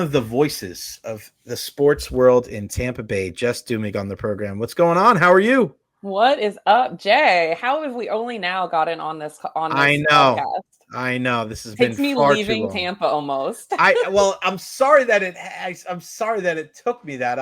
Of the voices of the sports world in Tampa Bay, Jess Duemig on the program. What's going on? How are you? What is up, Jay? How have we only now gotten on this I know. podcast? I know. This has been Takes me far too leaving long. Tampa almost. I'm sorry that I'm sorry that it took me that.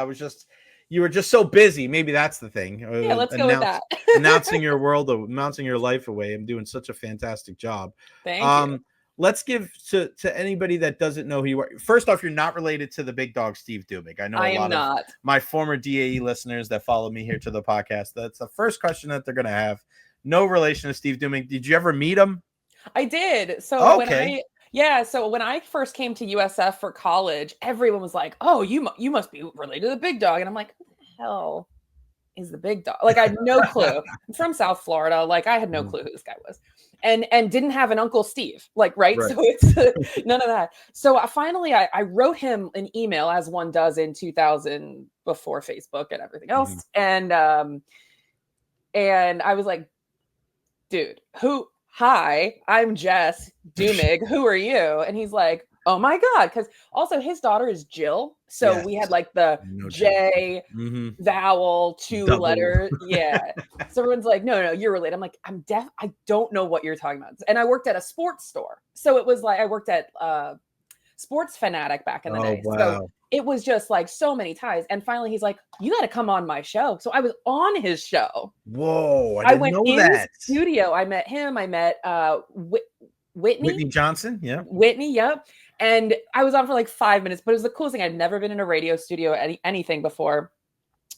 You were just so busy. Maybe that's the thing. Yeah, let's go with that. Announcing announcing your life away. I'm doing such a fantastic job. Thank you. Let's give to anybody that doesn't know who you are. First off, you're not related to the big dog Steve Duemig. I know I a am lot of not. my former DAE listeners that follow me here to the podcast. That's the first question that they're going to have. No relation to Steve Duemig. Did you ever meet him? I did. Okay. So when I first came to USF for college, everyone was like, "Oh, you must be related to the big dog," and I'm like, "Who the hell is the big dog?" Like I had no clue. I'm from South Florida. Like I had no clue who this guy was, and didn't have an Uncle Steve. Like right, Right. so it's none of that. So I wrote him an email as one does in 2000 before Facebook and everything else, and I was like, "Dude, who? Hi, I'm Jess Duemig. Who are you?" And he's like, "Oh my god!" Because also his daughter is Jill, so Yes. we had like the No J vowel two Double. letter, yeah. So everyone's like, "No, you're related." I'm like, I don't know what you're talking about. And I worked at a sports store, so it was like I worked at Sports Fanatic back in the Oh day. So wow. it was just like so many ties. And finally, he's like, "You got to come on my show." So I was on his show. Whoa, I I didn't went know in that. studio. I met him. I met Whitney Whitney. Johnson, yeah. Whitney, yep. And I was on for like 5 minutes, but it was the coolest thing. I'd never been in a radio studio, anything before.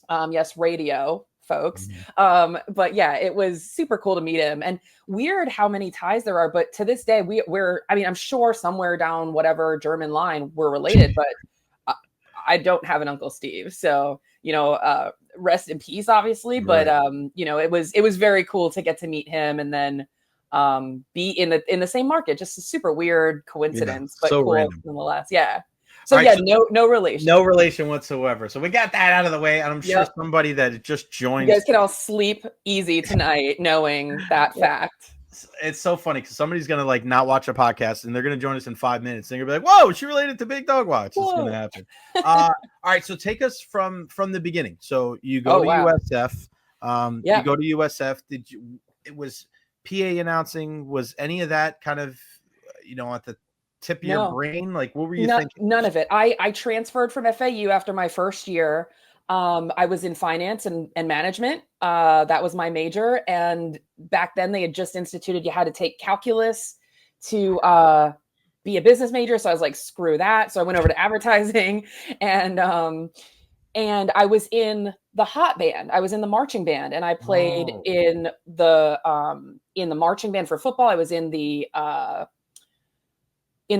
Yes, radio, folks. But yeah, it was super cool to meet him. And weird how many ties there are. But to this day, I mean, I'm sure somewhere down whatever German line we're related, but I don't have an Uncle Steve. So, rest in peace, obviously. But Right. it was very cool to get to meet him and then be in the same market. Just a super weird Yeah, coincidence, but so cool random. nonetheless. Yeah. So All right, yeah, so no relation. no relation whatsoever. So we got that out of the way, and I'm sure Yep. somebody that just You joined. guys can all sleep easy tonight knowing that fact. It's so funny because somebody's gonna like not watch a podcast and they're gonna join us in 5 minutes and they're gonna be like, "Whoa, she related to Big Dog Watch." It's gonna Whoa. happen. All right, so take us from the beginning. So you go Oh to wow. USF. You Yeah. go to USF. Did you? It was PA announcing. Was any of that kind of at the tip of your No. brain? Like, what were you thinking? None of it. I transferred from FAU after my first year. I was in finance and management. That was my major. And back then they had just instituted you had to take calculus to be a business major. So I was like, screw that. So I went over to advertising and I was in the hot band. I was in the marching band and I played Oh, in the marching band for football. I was in the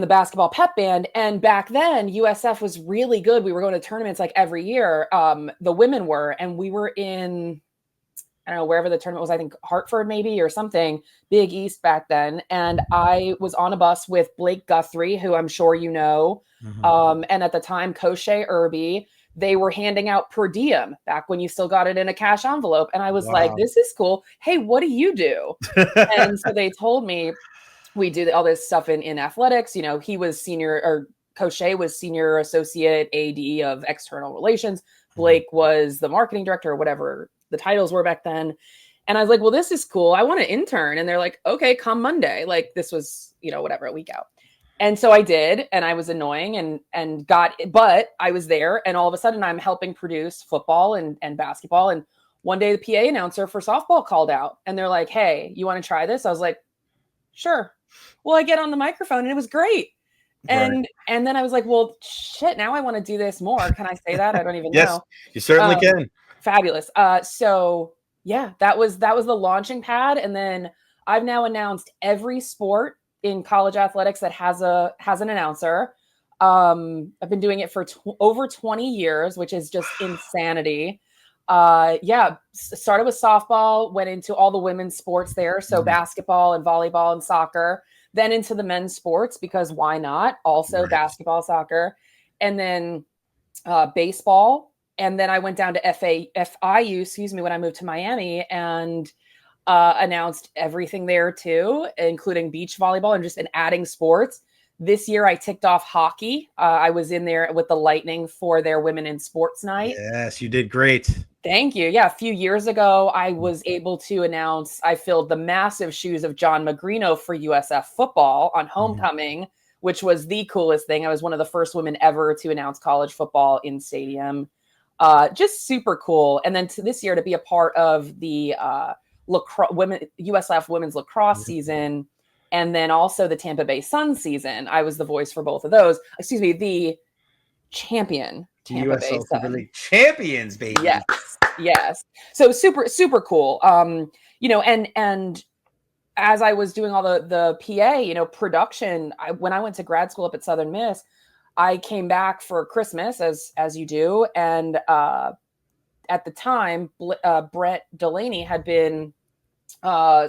basketball pep band. And back then USF was really good. We were going to tournaments like every year. The women were, and we were in, I don't know, wherever the tournament was, I think Hartford maybe or something, Big East back then. And I was on a bus with Blake Guthrie, who I'm sure you know. And at the time, Koche Irby, they were handing out per diem back when you still got it in a cash envelope. And I was like, wow. this is cool. Hey, what do you do? And so they told me, we do all this stuff in athletics. He was Koche was senior associate AD of external relations. Blake was the marketing director or whatever the titles were back then. And I was like, well, this is cool. I want to intern. And they're like, okay, come Monday. Like this was, whatever, a week out. And so I did, and I was annoying but I was there. And all of a sudden I'm helping produce football and basketball. And one day the PA announcer for softball called out and they're like, hey, you want to try this? I was like, sure. Well, I get on the microphone and it was great. And then I was like, well, shit, now I want to do this more. Can I say that? I don't even Yes, know. you certainly can. Fabulous. So yeah, that was the launching pad. And then I've now announced every sport in college athletics that has an announcer. I've been doing it for over 20 years, which is just insanity. Started with softball, went into all the women's sports there. So basketball and volleyball and soccer, then into the men's sports because why not? Also basketball, soccer, and then baseball. And then I went down to FIU, when I moved to Miami and announced everything there too, including beach volleyball and adding sports. This year I ticked off hockey. I was in there with the Lightning for their Women in Sports Night. Yes, you did great. Thank you. Yeah, a few years ago, I was able to announce I filled the massive shoes of John Magrino for USF football on homecoming, which was the coolest thing. I was one of the first women ever to announce college football in stadium. Just super cool. And then this year to be a part of the USF women's lacrosse season, and then also the Tampa Bay Sun season. I was the voice for both of those. Excuse me, the champion Tampa Bay Sun. Champions, baby. Yes. So super cool. And as I was doing all the PA, production, when I went to grad school up at Southern Miss, I came back for Christmas as you do. And at the time, Brett Delaney had been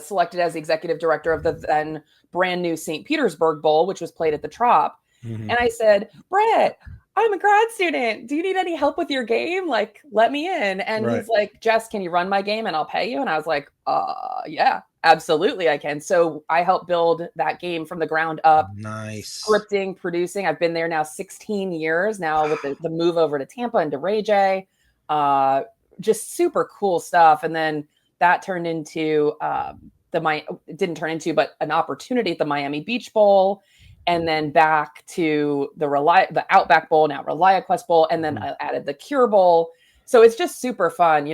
selected as the executive director of the then brand new St. Petersburg Bowl, which was played at the Trop. And I said, Brett, I'm a grad student. Do you need any help with your game? Like, let me in. And he's like, Jess, can you run my game and I'll pay you? And I was like, yeah, absolutely I can. So I helped build that game from the ground up. Nice. Scripting, producing. I've been there now 16 years now with the move over to Tampa and to Recher. Just super cool stuff. And then that turned into it didn't turn into, but an opportunity at the Miami Beach Bowl. And then back to the Outback Bowl, now ReliaQuest Bowl, and then I added the Cure Bowl. So it's just super fun,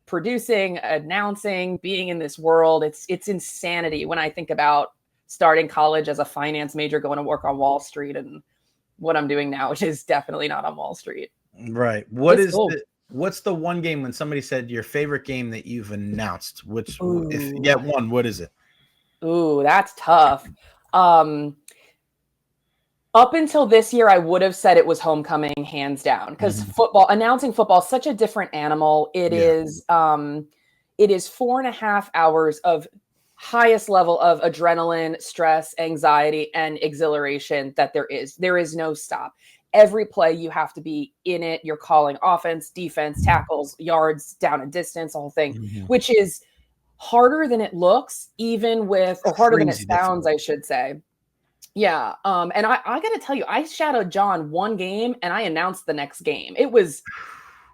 producing, announcing, being in this world. It's insanity when I think about starting college as a finance major, going to work on Wall Street, and what I'm doing now, which is definitely not on Wall Street. Right. What's the one game when somebody said your favorite game that you've announced? If you get one, what is it? Ooh, that's tough. Up until this year, I would have said it was homecoming, hands down, because announcing football is such a different animal. It is 4.5 hours of highest level of adrenaline, stress, anxiety, and exhilaration that there is. There is no stop. Every play, you have to be in it. You're calling offense, defense, tackles, yards, down and distance, the whole thing, which is harder than it looks, or harder than it sounds, I should say. Yeah. And I got to tell you, I shadowed John one game and I announced the next game. It's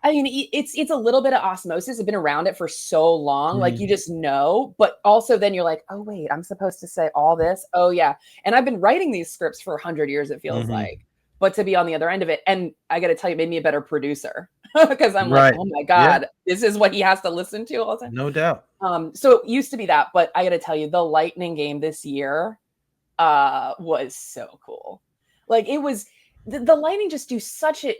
a little bit of osmosis. I've been around it for so long. Like, you just know, but also then you're like, oh wait, I'm supposed to say all this. Oh yeah. And I've been writing these scripts for 100 years, it feels like, but to be on the other end of it. And I got to tell you, it made me a better producer because I'm like, oh my God, this is what he has to listen to all the time. No doubt. So it used to be that, but I got to tell you, the Lightning game this year, was so cool. Like, it was the Lightning just do such a,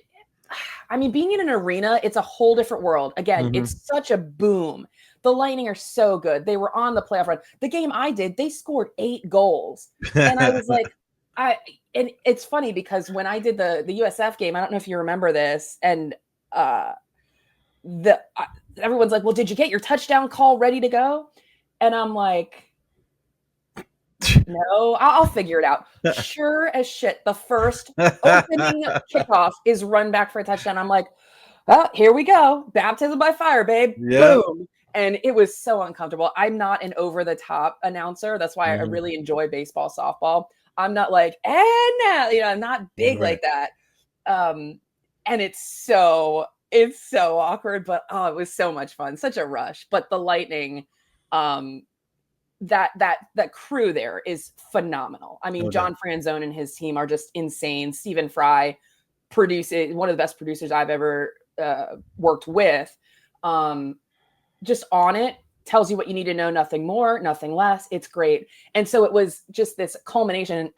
being in an arena, it's a whole different world. Again, it's such a boom. The Lightning are so good. They were on the playoff run. The game I did, they scored 8 goals. And I was like, and it's funny because when I did the USF game, I don't know if you remember this, and everyone's like, well, did you get your touchdown call ready to go? And I'm like, no, I'll figure it out. Sure as shit, the first opening kickoff is run back for a touchdown. I'm like, oh, here we go. Baptism by fire, babe. Boom. And it was so uncomfortable. I'm not an over-the-top announcer. That's why I really enjoy baseball, softball. I'm not like, and now, I'm not big like that. And it's so awkward, but it was so much fun. Such a rush. But the Lightning, that crew there is phenomenal. John Franzone and his team are just insane. Stephen Fry produces, one of the best producers I've ever worked with. Just on it, tells you what you need to know, nothing more, nothing less. It's great. And so it was just this culmination.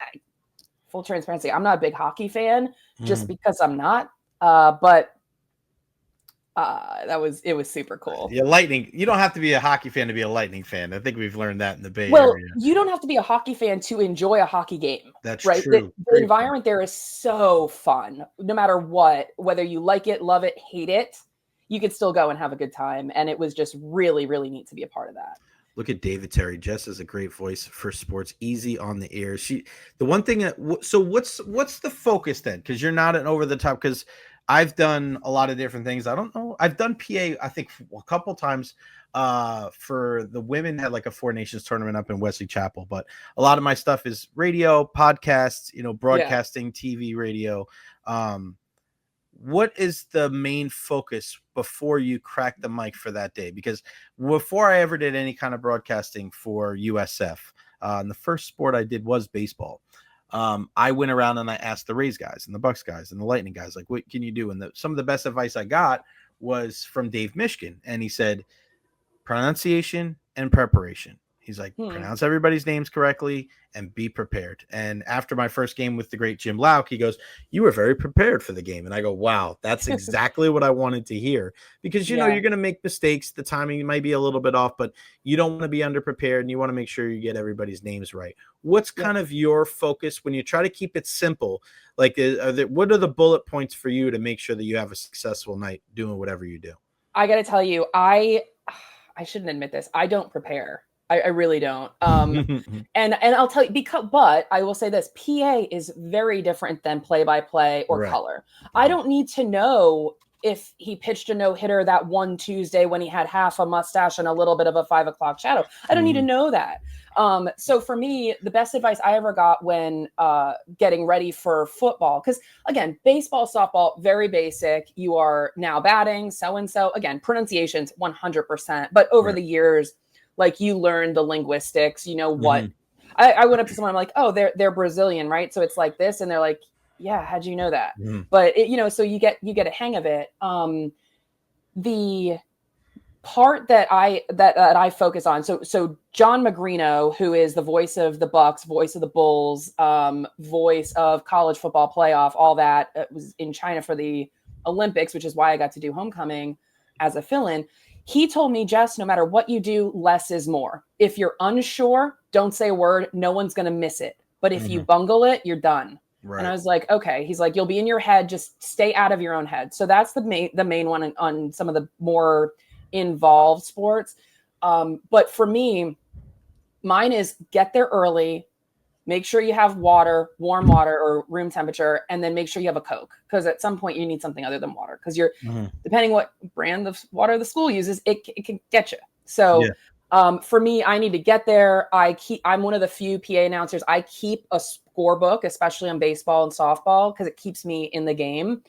Full transparency, I'm not a big hockey fan just because I'm not. But it was super cool. Yeah, Lightning. You don't have to be a hockey fan to be a Lightning fan. I think we've learned that in the Bay Area. You don't have to be a hockey fan to enjoy a hockey game. That's right. True. The environment there is so fun. No matter what, whether you like it, love it, hate it, you could still go and have a good time. And it was just really, really neat to be a part of that. Look at David Terry. Jess is a great voice for sports, easy on the air. The one thing that, so what's the focus then? Because you're not an over the top, because I've done a lot of different things. I don't know. I've done PA, I think, a couple times for the women had like a Four Nations tournament up in Wesley Chapel. But a lot of my stuff is radio, podcasts, broadcasting, TV, radio. What is the main focus before you crack the mic for that day? Because before I ever did any kind of broadcasting for USF, and the first sport I did was baseball. I went around and I asked the Rays guys and the Bucks guys and the Lightning guys, like, what can you do? And some of the best advice I got was from Dave Mishkin. And he said, pronunciation and preparation. He's like, pronounce everybody's names correctly and be prepared. And after my first game with the great Jim Lauk, he goes, you were very prepared for the game. And I go, wow, that's exactly what I wanted to hear. Because, you're going to make mistakes. The timing might be a little bit off, but you don't want to be underprepared and you want to make sure you get everybody's names right. What's kind of your focus when you try to keep it simple? Like, what are the bullet points for you to make sure that you have a successful night doing whatever you do? I got to tell you, I shouldn't admit this. I don't prepare. I really don't. And I'll tell you but I will say this, PA is very different than play-by-play or color. I don't need to know if he pitched a no-hitter that one Tuesday when he had half a mustache and a little bit of a 5 o'clock shadow. I don't need to know that. So for me, the best advice I ever got when getting ready for football, because again, baseball, softball, very basic. You are now batting, so-and-so. Again, pronunciations 100%. But over the years, like you learn the linguistics, what I went up to someone, I'm like, oh, they're Brazilian, right? So it's like this. And they're like, yeah, how'd you know that? But so you get a hang of it. The part that I focus on. So John Magrino, who is the voice of the Bucks, voice of the Bulls, voice of college football playoff, all that, was in China for the Olympics, which is why I got to do homecoming as a fill-in. He told me, Jess, no matter what you do, less is more. If you're unsure, don't say a word. No one's going to miss it. But if you bungle it, you're done. Right. And I was like, okay. He's like, you'll be in your head. Just stay out of your own head. So that's the main one on some of the more involved sports. But for me, mine is get there early. Make sure you have water, warm water or room temperature, and then make sure you have a Coke. Because at some point you need something other than water. Because depending what brand of water the school uses, it can get you. So for me, I need to get there. I'm one of the few PA announcers. I keep a scorebook, especially on baseball and softball, because it keeps me in the game.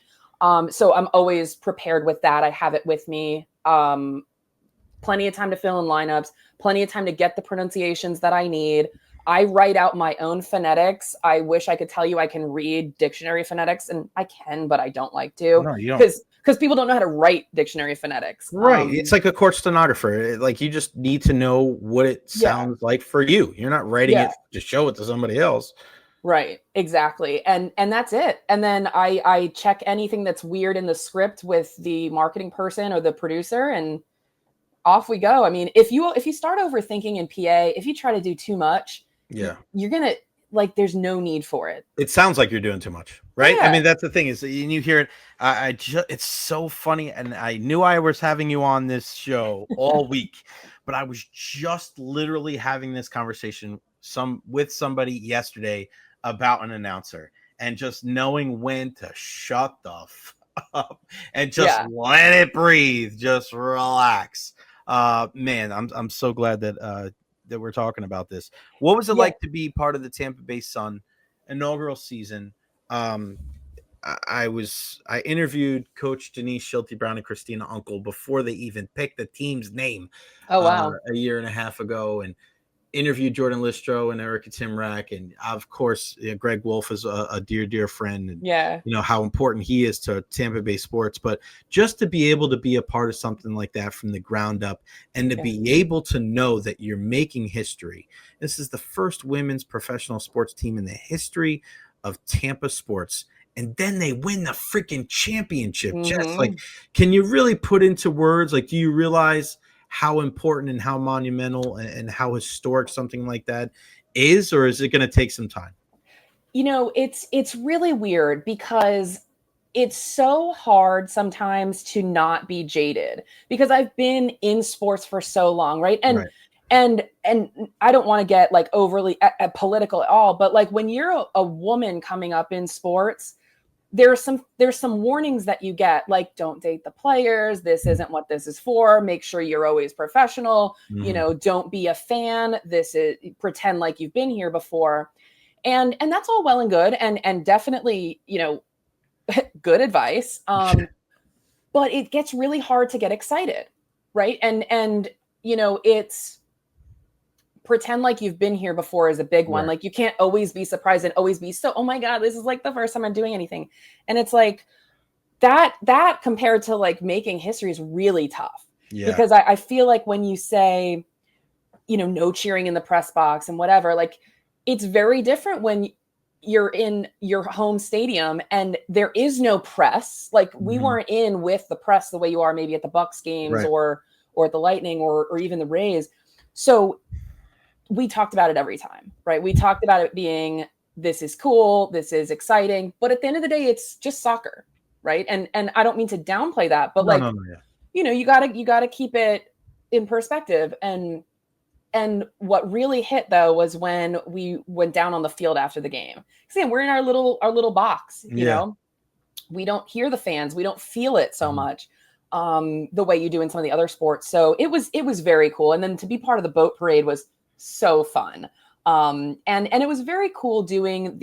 So I'm always prepared with that. I have it with me. Plenty of time to fill in lineups, plenty of time to get the pronunciations that I need. I write out my own phonetics. I wish I could tell you I can read dictionary phonetics, and I can, but I don't like to. No, you don't. Because people don't know how to write dictionary phonetics. Right. It's like a court stenographer. Like you just need to know what it sounds like for you. You're not writing it to show it to somebody else. Right. Exactly. And that's it. And then I check anything that's weird in the script with the marketing person or the producer, and off we go. I mean, if you start overthinking in PA, if you try to do too much, you're going to there's no need for it. It sounds like you're doing too much, right? I mean, that's the thing is, and you hear it. It's so funny. And I knew I was having you on this show all week, but I was just literally having this conversation with somebody yesterday about an announcer, and just knowing when to shut the up and just let it breathe, just relax. Man, I'm so glad that we're talking about this. What was it like to be part of the Tampa Bay Sun inaugural season? I interviewed Coach Denise Schulte Brown and Christina Uncle before they even picked the team's name. Oh wow, a year and a half ago, and interviewed Jordan Listro and Erica Timrack, and of course Greg Wolf is a dear friend, and how important he is to Tampa Bay sports. But just to be able to be a part of something like that from the ground up, and to be able to know that you're making history. This is the first women's professional sports team in the history of Tampa sports, and then they win the freaking championship. Just like, can you really put into words, like, do you realize how important and how monumental and how historic something like that is, or is it going to take some time? It's really weird because it's so hard sometimes to not be jaded, because I've been in sports for so long, right? And I don't want to get overly political at all, but when you're a woman coming up in sports, there's some warnings that you get, like, don't date the players. This isn't what this is for. Make sure you're always professional. Don't be a fan. Pretend like you've been here before. And that's all well and good. And definitely, good advice. But it gets really hard to get excited. Right. And it's pretend like you've been here before is a big one. Right. Like, you can't always be surprised and always be so, oh my God, this is like the first time I'm doing anything. And it's like that compared to like making history is really tough. Yeah. Because I feel like when you say, no cheering in the press box and whatever, like, it's very different when you're in your home stadium and there is no press. Like, we weren't in with the press the way you are maybe at the Bucks games, right, or at the Lightning or even the Rays. So we talked about it every time, right? We talked about it being, this is cool, this is exciting, but at the end of the day, it's just soccer, right? And I don't mean to downplay that, but you gotta keep it in perspective. And what really hit though was when we went down on the field after the game. Because we're in our little box, you know, we don't hear the fans, we don't feel it so much the way you do in some of the other sports. So it was very cool. And then to be part of the boat parade was so fun. And it was very cool doing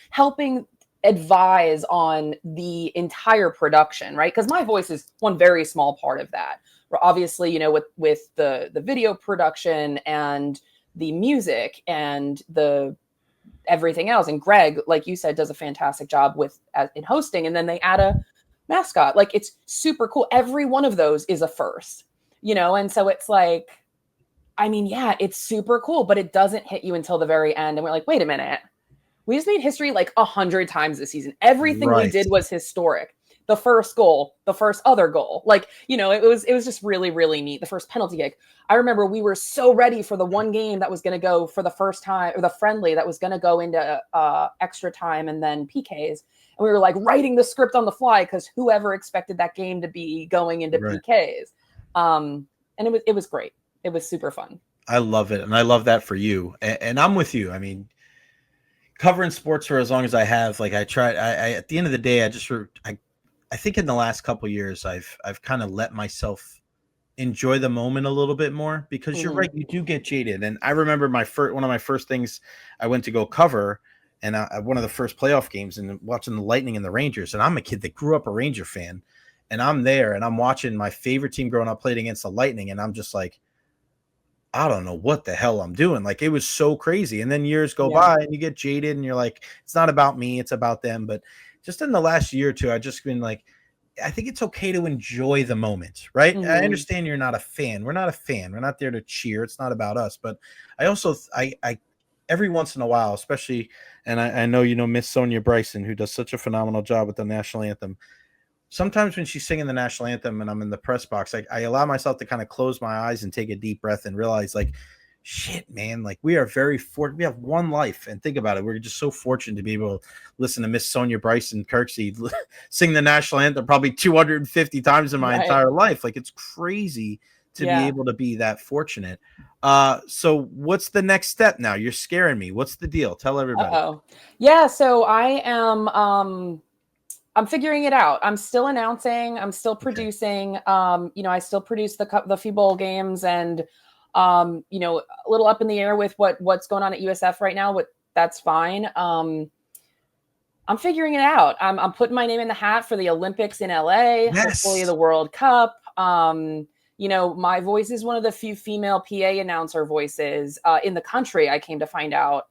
helping advise on the entire production, right? Because my voice is one very small part of that. Obviously, with the video production and the music and the everything else. And Greg, like you said, does a fantastic job in hosting. And then they add a mascot. Like, it's super cool. Every one of those is a first, and so it's like, I mean, yeah, it's super cool, but it doesn't hit you until the very end. And we're like, wait a minute. We just made history like 100 times this season. Everything we did was historic. The first goal, the first other goal. Like, it was just really, really neat. The first penalty kick. I remember we were so ready for the one game that was going to go for the first time, or the friendly that was going to go into extra time and then PKs. And we were like writing the script on the fly because whoever expected that game to be going into PKs. And it was great. It was super fun. I love it. And I love that for you. And I'm with you. I mean, covering sports for as long as I have, like, I tried, I at the end of the day, I think in the last couple of years, I've kind of let myself enjoy the moment a little bit more, because you're right. You do get jaded. And I remember one of my first things I went to go cover, and one of the first playoff games, and watching the Lightning and the Rangers. And I'm a kid that grew up a Ranger fan, and I'm there and I'm watching my favorite team growing up played against the Lightning. And I'm just like, I don't know what the hell I'm doing. Like, it was so crazy. And then years go by and you get jaded and you're like, it's not about me, it's about them. But just in the last year or two, I've just been like, I think it's okay to enjoy the moment, right? I understand you're not a fan. We're not a fan. We're not there to cheer. It's not about us. But I also, I every once in a while, especially, and I know, Miss Sonia Bryson, who does such a phenomenal job with the national anthem. Sometimes when she's singing the national anthem and I'm in the press box, I allow myself to kind of close my eyes and take a deep breath and realize, like, shit, man, like, we are very fortunate. We have one life, and think about it. We're just so fortunate to be able to listen to Miss Sonia Bryson Kirksey sing the national anthem probably 250 times in my entire life. Like, it's crazy to be able to be that fortunate. So what's the next step now? You're scaring me. What's the deal? Tell everybody. Yeah. So I am, I'm figuring it out. I'm still announcing. I'm still producing. I still produce the few bowl games, and a little up in the air with what's going on at USF right now. That's fine. I'm figuring it out. I'm putting my name in the hat for the Olympics in LA. Yes. Hopefully the World Cup. My voice is one of the few female PA announcer voices in the country. I came to find out.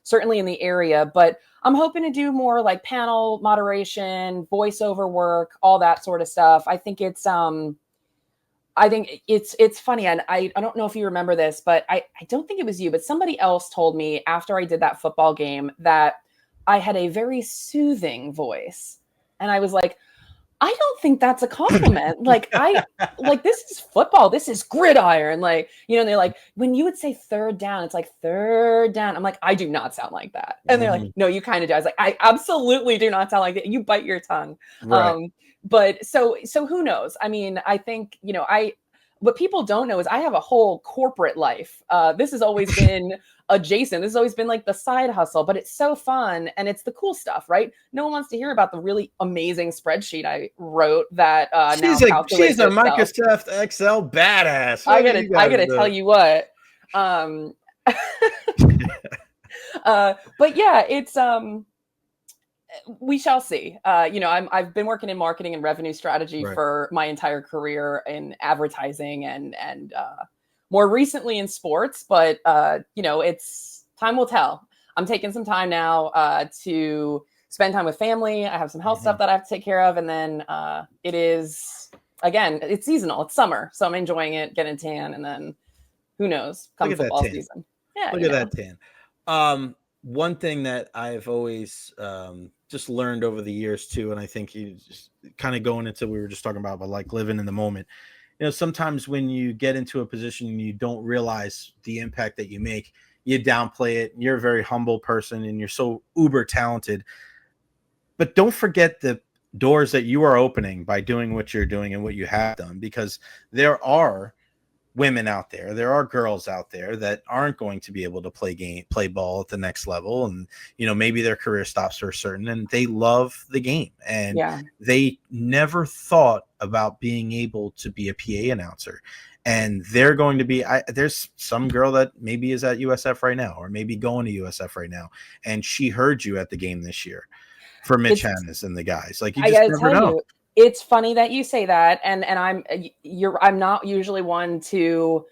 Certainly in the area, but I'm hoping to do more like panel moderation, voiceover work, all that sort of stuff. I think it's funny. And I don't know if you remember this, but I don't think it was you, but somebody else told me after I did that football game that I had a very soothing voice. And I was like, I don't think that's a compliment. Like, this is football. This is gridiron. Like, and they're like, when you would say third down, it's like third down. I'm like, I do not sound like that. And they're like, no, you kind of do. I was like, I absolutely do not sound like that. You bite your tongue. Right. But so who knows? I mean, I think, what people don't know is I have a whole corporate life. This has always been adjacent. This has always been like the side hustle, but it's so fun and it's the cool stuff, right? No one wants to hear about the really amazing spreadsheet I wrote that now calculates she's a itself. Microsoft Excel badass. I gotta tell you what. But yeah, it's we shall see. I've been working in marketing and revenue strategy for my entire career in advertising and more recently in sports, but it's time will tell. I'm taking some time now to spend time with family. I have some health stuff that I have to take care of, and then it is, again, it's seasonal. It's summer, so I'm enjoying it, getting a tan, and then who knows, come football season. Yeah, look at that tan. One thing that I've always just learned over the years too, and I think you just kind of going into, we were just talking about, but like living in the moment. Sometimes when you get into a position and you don't realize the impact that you make, you downplay it. You're a very humble person and you're so uber talented, but don't forget the doors that you are opening by doing what you're doing and what you have done, because there are women out there, there are girls out there that aren't going to be able to play ball at the next level. And, maybe their career stops for certain, and they love the game and they never thought about being able to be a PA announcer. And they're going to be, there's some girl that maybe is at USF right now, or maybe going to USF right now, and she heard you at the game this year for Mitch Hannes and the guys. Like, you just never know. It's funny that you say that, and I'm not usually one to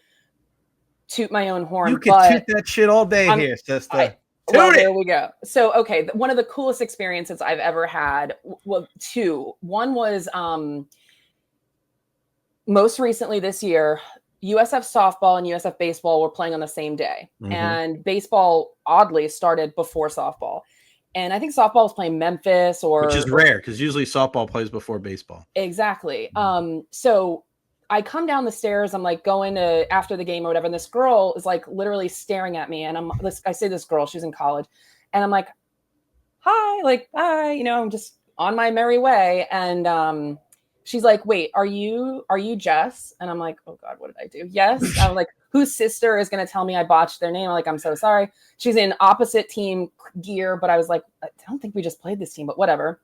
toot my own horn. You can toot that shit all day here, sister. There we go. So, okay, one of the coolest experiences I've ever had, well, two. One was most recently this year, USF softball and USF baseball were playing on the same day, and baseball oddly started before softball. And I think softball was playing Memphis, which is rare because usually softball plays before baseball. Exactly. So I come down the stairs. I'm like going to after the game or whatever. And this girl is like literally staring at me. And I say this girl, she's in college, and I'm like, hi, like, bye. I'm just on my merry way. And she's like, wait, are you Jess? And I'm like, oh God, what did I do? Yes. I'm like, whose sister is going to tell me I botched their name? I'm like, I'm so sorry. She's in opposite team gear, but I was like, I don't think we just played this team, but whatever.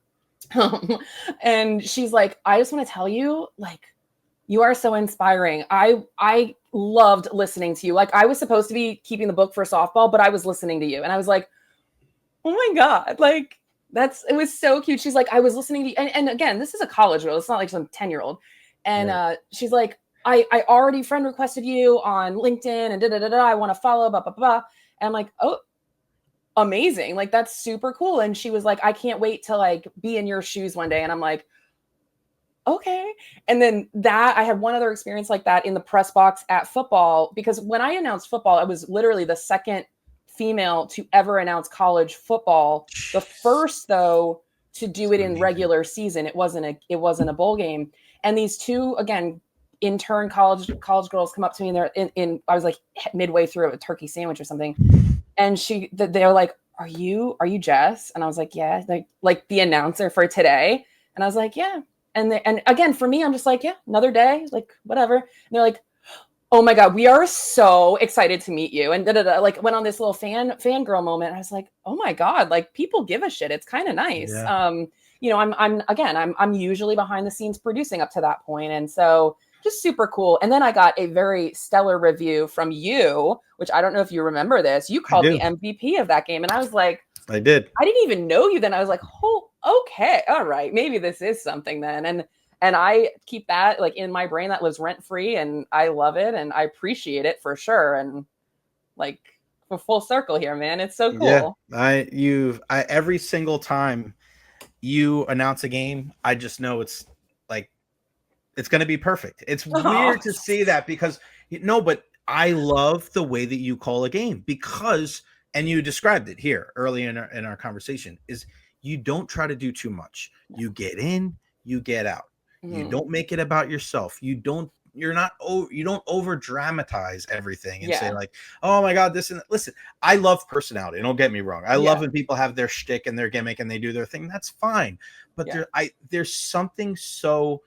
And she's like, I just want to tell you, like, you are so inspiring. I loved listening to you. Like, I was supposed to be keeping the book for softball, but I was listening to you. And I was like, oh my God, like, it was so cute. She's like, I was listening to you. And again, this is a college girl. It's not like some 10-year-old. And she's like, I already friend requested you on LinkedIn and I want to follow, blah, blah, blah. And I'm like, oh, amazing. Like, that's super cool. And she was like, I can't wait to like be in your shoes one day. And I'm like, okay. And then I had one other experience like that in the press box at football, because when I announced football, I was literally the second female to ever announce college football. The first, though, to do it in regular season. It wasn't a bowl game. And these two, again, intern college girls come up to me, and they're I was like midway through a turkey sandwich or something, and they're like, are you Jess? And I was like, yeah, like the announcer for today. And I was like, yeah. And again, for me, I'm just like, yeah, another day, like whatever. And they're like, oh my God, we are so excited to meet you. And like went on this little fangirl moment. I was like, oh my God, like people give a shit. It's kind of nice. Yeah. I'm usually behind the scenes producing up to that point. And so just super cool. And then I got a very stellar review from you, which I don't know if you remember this. You called me MVP of that game. And I was like, I did. I didn't even know you then. I was like, oh, okay. All right. Maybe this is something then. And I keep that like in my brain, that lives rent free, and I love it and I appreciate it for sure. And like a full circle here, man. It's so cool. Yeah. Every single time you announce a game, I just know it's like, it's going to be perfect. It's weird to see that because but I love the way that you call a game because, and you described it here early in our conversation, is you don't try to do too much. You get in, you get out. You don't make it about yourself. You don't over dramatize everything and say like, oh my God, this and that. Listen, I love personality. Don't get me wrong. I love when people have their shtick and their gimmick and they do their thing. That's fine. But there's something so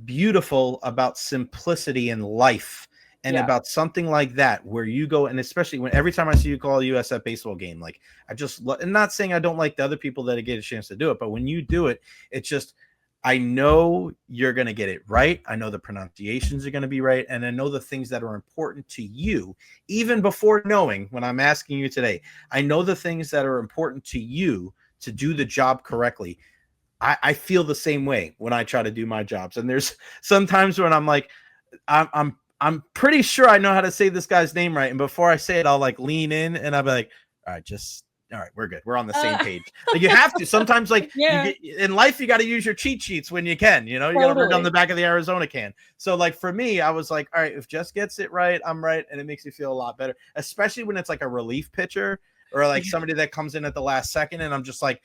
beautiful about simplicity in life and Yeah. about something like that, where you go, and especially when every time I see you call a USF baseball game, like I just and not saying I don't like the other people that get a chance to do it, but when you do it, it's just, I know you're going to get it right. I know the pronunciations are going to be right. And I know the things that are important to you, even before knowing when I'm asking you today. I know the things that are important to you to do the job correctly. I feel the same way when I try to do my jobs. And there's sometimes when I'm like, I'm pretty sure I know how to say this guy's name right. And before I say it, I'll like lean in and I'll be like, all right, we're good. We're on the same page. Like you have to sometimes, like you Yeah, get in life, you got to use your cheat sheets when you can, you got to work on the back of the Arizona can. So like for me, I was like, all right, if Jess gets it right, I'm right. And it makes me feel a lot better, especially when it's like a relief pitcher or like somebody that comes in at the last second. And I'm just like,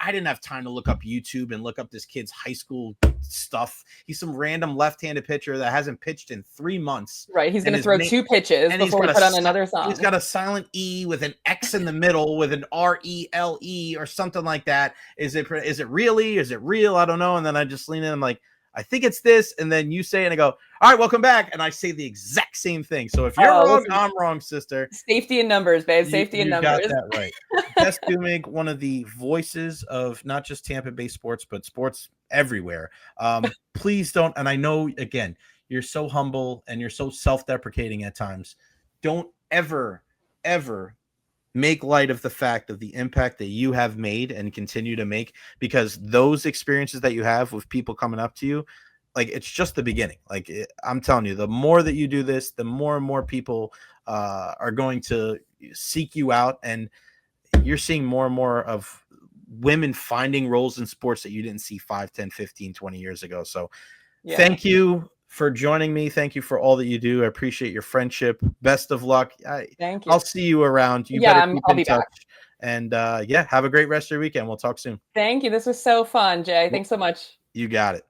I didn't have time to look up YouTube and look up this kid's high school stuff. He's some random left-handed pitcher that hasn't pitched in 3 months. right. He's going to throw 2 pitches before we put on another song. He's got a silent E with an X in the middle with an RELE or something like that. Is it really? Is it real? I don't know. And then I just lean in. I'm like, I think it's this. And then you say it and I go, all right, welcome back. And I say the exact same thing. So if you're wrong, I'm wrong, sister. Safety in numbers, babe. Safety in numbers. You got that right. Jess Duemig, one of the voices of not just Tampa Bay sports, but sports everywhere. Please don't. And I know, again, you're so humble and you're so self-deprecating at times. Don't ever, ever make light of the fact of the impact that you have made and continue to make, because those experiences that you have with people coming up to you, like it's just the beginning. Like I'm telling you, the more that you do this, the more and more people are going to seek you out, and you're seeing more and more of women finding roles in sports that you didn't see 5, 10, 15, 20 years ago. So thank you for joining me. Thank you for all that you do. I appreciate your friendship. Best of luck. Thank you. I'll see you around. You better keep in touch. Back. And have a great rest of your weekend. We'll talk soon. Thank you. This was so fun, Jay. Thanks so much. You got it.